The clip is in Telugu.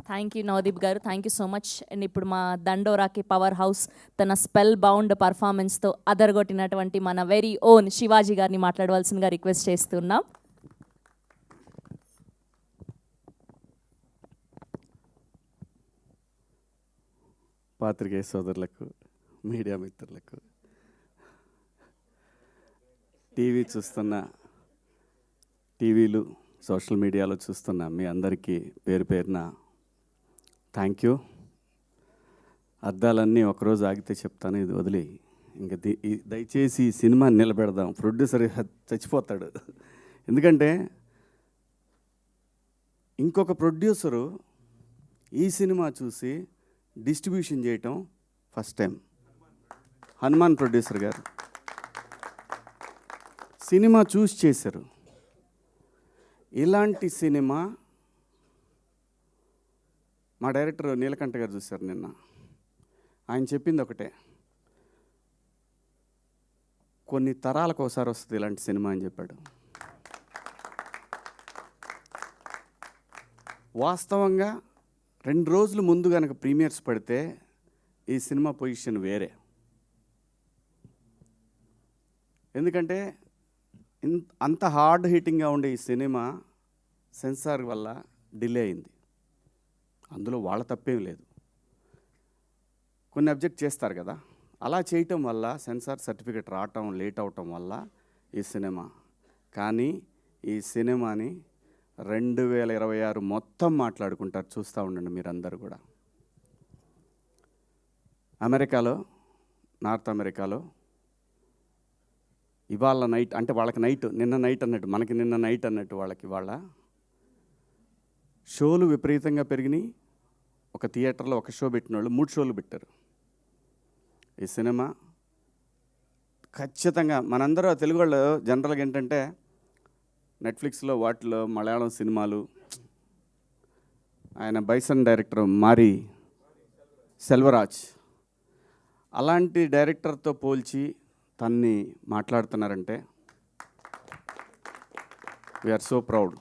థ్యాంక్ యూ నవదీప్ గారు, thank you so much. And ఇప్పుడు మా దండోరాకి పవర్ హౌస్ తన స్పెల్ బౌండ్ పర్ఫార్మెన్స్తో అదరగొట్టినటువంటి మన వెరీ ఓన్ శివాజీ గారిని మాట్లాడవలసిందిగా రిక్వెస్ట్ చేస్తున్నాం. పాత్రికేయ సోదరులకు, మీడియా మిత్రులకు, టీవీ చూస్తున్న, టీవీలు సోషల్ మీడియాలో చూస్తున్న మీ అందరికీ పేరు పేరున థ్యాంక్ యూ. అద్దాలన్నీ ఒకరోజు ఆగితే చెప్తాను, ఇది వదిలి ఇంకా దయచేసి ఈ సినిమాని నిలబెడదాం. ప్రొడ్యూసర్ చచ్చిపోతాడు. ఎందుకంటే ఇంకొక ప్రొడ్యూసరు ఈ సినిమా చూసి డిస్ట్రిబ్యూషన్ చేయటం ఫస్ట్ టైం. హనుమాన్ ప్రొడ్యూసర్ గారు సినిమా చూసి చేశారు. ఇలాంటి సినిమా మా డైరెక్టర్ నీలకంఠ గారు చూశారు నిన్న. ఆయన చెప్పింది ఒకటే, కొన్ని తరాలకు ఒకసారి వస్తుంది ఇలాంటి సినిమా అని చెప్పాడు. వాస్తవంగా 2 రోజులు ముందు కనుక ప్రీమియర్స్ పడితే ఈ సినిమా పొజిషన్ వేరే. ఎందుకంటే అంత హార్డ్ హిట్టింగ్గా ఉండే ఈ సినిమా సెన్సార్ వల్ల డిలే అయింది. అందులో వాళ్ళ తప్పేం లేదు, కొన్ని అబ్జెక్ట్ చేస్తారు కదా. అలా చేయటం వల్ల సెన్సార్ సర్టిఫికెట్ రావటం లేట్ అవటం వల్ల ఈ సినిమా. కానీ ఈ సినిమాని 2026 మొత్తం మాట్లాడుకుంటారు, చూస్తూ ఉండండి మీరందరూ కూడా. అమెరికాలో, నార్త్ అమెరికాలో ఇవాళ నైట్, అంటే వాళ్ళకి నైట్, నిన్న నైట్ అన్నట్టు, మనకి నిన్న నైట్ అన్నట్టు వాళ్ళకి ఇవాళ షోలు విపరీతంగా పెరిగినాయి. ఒక థియేటర్లో ఒక షో పెట్టిన వాళ్ళు 3 షోలు పెట్టారు. ఈ సినిమా ఖచ్చితంగా మనందరూ తెలుగు వాళ్ళు జనరల్గా ఏంటంటే నెట్ఫ్లిక్స్లో వాటిలో మలయాళం సినిమాలు, ఆయన బైసన్ డైరెక్టర్ మారి సెల్వరాజ్ అలాంటి డైరెక్టర్తో పోల్చి తన్ని మాట్లాడుతున్నారంటే వీఆర్ సో ప్రౌడ్.